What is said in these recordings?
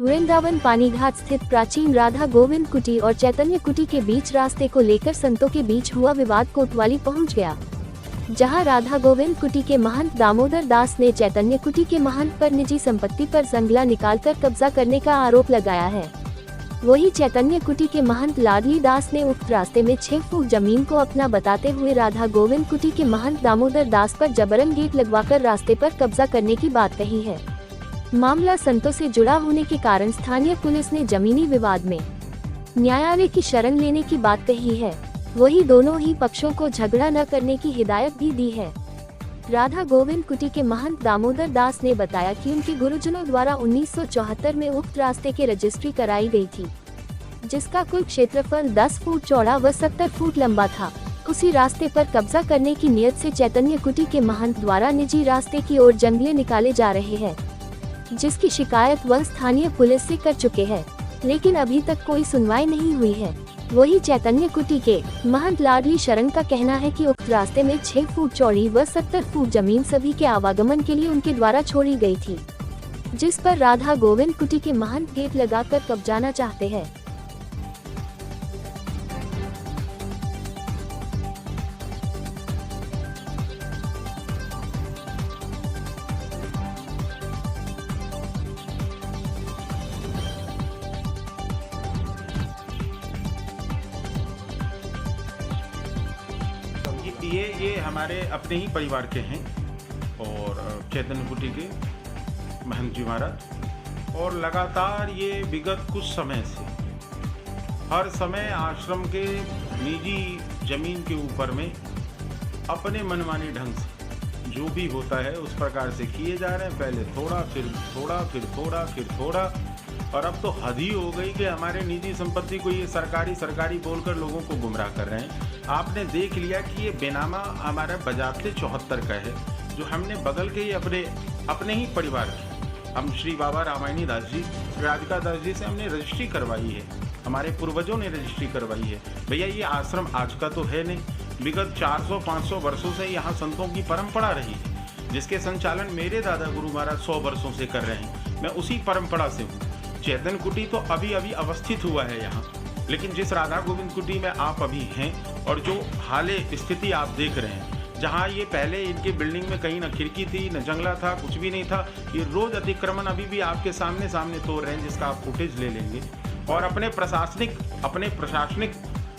वृंदावन पानीघाट स्थित प्राचीन राधा गोविंद कुटी और चैतन्य कुटी के बीच रास्ते को लेकर संतों के बीच हुआ विवाद कोतवाली पहुंच गया, जहां राधा गोविंद कुटी के महंत दामोदर दास ने चैतन्य कुटी के महंत पर निजी संपत्ति पर जंगला निकालकर कब्जा करने का आरोप लगाया है। वही चैतन्य कुटी के महंत लाडली दास ने उक्त रास्ते में 6 फुट जमीन को अपना बताते हुए राधा गोविंद कुटी के महंत दामोदर दास पर जबरन गेट लगवाकर रास्ते पर कब्जा करने की बात कही है। मामला संतों से जुड़ा होने के कारण स्थानीय पुलिस ने जमीनी विवाद में न्यायालय की शरण लेने की बात कही है। वही दोनों ही पक्षों को झगड़ा न करने की हिदायत भी दी है। राधा गोविंद कुटी के महंत दामोदर दास ने बताया कि उनके गुरुजनों द्वारा 1974 में उक्त रास्ते की रजिस्ट्री कराई गई थी, जिसका कुल क्षेत्रफल 10 फुट चौड़ा व 70 फुट लंबा था। उसी रास्ते पर कब्जा करने की नियत से चैतन्य कुटी के महंत द्वारा निजी रास्ते की ओर जंगले निकाले जा रहे हैं, जिसकी शिकायत वह स्थानीय पुलिस से कर चुके हैं, लेकिन अभी तक कोई सुनवाई नहीं हुई है। वही चैतन्य कुटी के महंत लाडली शरण का कहना है कि उक्त रास्ते में 6 फुट चौड़ी व 70 फुट जमीन सभी के आवागमन के लिए उनके द्वारा छोड़ी गई थी, जिस पर राधा गोविंद कुटी के महंत गेट लगाकर कब्जाना चाहते हैं। ये हमारे अपने ही परिवार के हैं और चैतन्य कुटी के महंत जी महाराज, और लगातार ये विगत कुछ समय से हर समय आश्रम के निजी जमीन के ऊपर में अपने मनमानी ढंग से जो भी होता है उस प्रकार से किए जा रहे हैं। पहले थोड़ा, फिर थोड़ा, फिर थोड़ा, फिर थोड़ा, और अब तो हद ही हो गई कि हमारे निजी संपत्ति को ये सरकारी बोलकर लोगों को गुमराह कर रहे हैं। आपने देख लिया कि ये बेनामा हमारा बजाते 74 का है, जो हमने बगल के ही अपने ही परिवार की, हम श्री बाबा रामायणी दास जी, राधिका दास जी से हमने रजिस्ट्री करवाई है, हमारे पूर्वजों ने रजिस्ट्री करवाई है। भैया ये आश्रम आज का तो है नहीं, विगत 400-500 वर्षों से यहाँ संतों की परंपरा रही है, जिसके संचालन मेरे दादा गुरु महाराज 100 वर्षों से कर रहे हैं। मैं उसी परंपरा से हूँ। चैतन्य कुटी तो अभी अवस्थित हुआ है यहाँ, लेकिन जिस राधा गोविंद कुटी में आप अभी हैं और जो हाल स्थिति आप देख रहे हैं, जहाँ ये पहले इनके बिल्डिंग में कहीं न खिड़की थी न जंगला था, कुछ भी नहीं था, ये रोज अतिक्रमण अभी भी आपके सामने तोड़ रहे हैं, जिसका आप फुटेज ले लेंगे, और अपने प्रशासनिक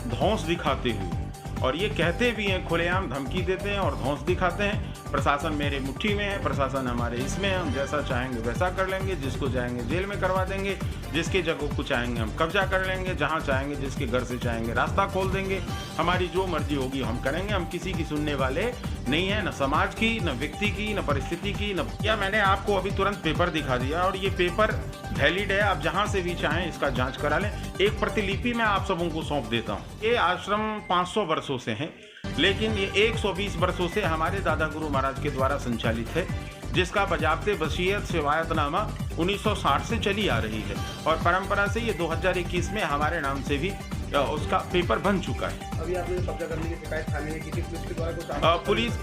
धौंस दिखाते हुए, और ये कहते भी हैं, खुलेआम धमकी देते हैं और धौंस दिखाते हैं, प्रशासन मेरे मुट्ठी में है, प्रशासन हमारे इसमें है, हम जैसा चाहेंगे वैसा कर लेंगे, जिसको चाहेंगे जेल में करवा देंगे, जिसके जगह को चाहेंगे हम कब्जा कर लेंगे, जहां चाहेंगे जिसके घर से चाहेंगे रास्ता खोल देंगे, हमारी जो मर्जी होगी हम करेंगे। हम किसी की सुनने वाले नहीं है, न समाज की, न व्यक्ति की, न परिस्थिति की, न क्या। मैंने आपको अभी तुरंत पेपर दिखा दिया और ये पेपर वैलिड है, आप जहाँ से भी चाहें इसका जाँच करा लें। एक प्रतिलिपि मैं आप सबों को सौंप देता हूँ। ये आश्रम 500 वर्षों से है, लेकिन ये 120 वर्षों से हमारे दादा गुरु महाराज के द्वारा संचालित है, जिसका बजाबते वसीयत शिवायतनामा 1960 से चली आ रही है, और परंपरा से ये 2021 में हमारे नाम से भी उसका पेपर बन चुका है। अभी आपने कब्जा करने की शिकायत थाने में की थी, पुलिस के द्वारा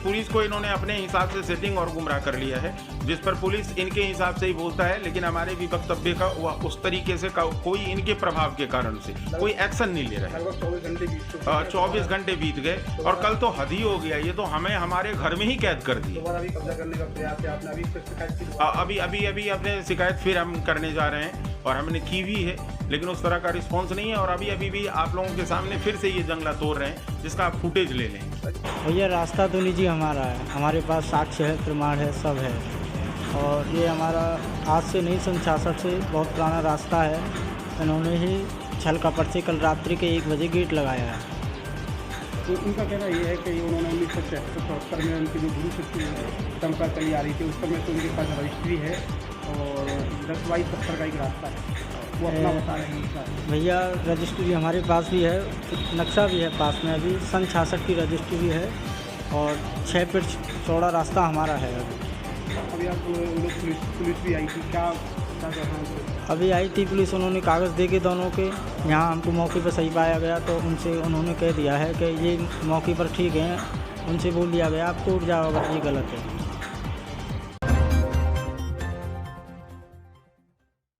पुलिस को इन्होंने अपने हिसाब से सेटिंग और गुमराह कर लिया है, जिस पर पुलिस इनके हिसाब से ही बोलता है, लेकिन हमारे भी वक्तव्य का उस तरीके से कोई इनके प्रभाव के कारण से कोई एक्शन नहीं ले रहा है। 24 घंटे बीत गए और कल तो हद ही हो गया, ये तो हमें हमारे घर में ही कैद कर दिया। अभी अपने शिकायत फिर हम करने जा रहे हैं और हमने की भी है, लेकिन उस तरह का रिस्पांस नहीं है, और अभी भी आप लोगों के सामने फिर से ये जंगला तोड़ रहे हैं, जिसका आप फुटेज ले लें। भैया रास्ता तो निजी हमारा है, हमारे पास साक्ष्य है, प्रमाण है, सब है, और ये हमारा आज से नहीं, सन 66 से बहुत पुराना रास्ता है। इन्होंने ही छल कपट से कल रात्रि के 1 बजे गेट लगाया है। तो उनका कहना ये है कि उन्होंने 1976 में उनकी जो गुरु शक्ति परंपरा चली आ रही थी, उस पर में तो उनके पास रजिस्ट्री है, और 10/22 का एक रास्ता है, वो अपना बता रहे हैं। भैया रजिस्ट्री हमारे पास भी है, नक्शा भी है पास में, अभी सन 66 की रजिस्ट्री भी है, और 6 फीट चौड़ा रास्ता हमारा है। अभी आप पुलिस भी आई थी, क्या अभी आई थी पुलिस, उन्होंने कागज़ दे के दोनों के, यहाँ हमको मौके पर सही पाया गया, तो उनसे उन्होंने कह दिया है कि ये मौके पर ठीक है, उनसे बोल दिया गया आप कोर्ट जाओ अगर ये गलत है।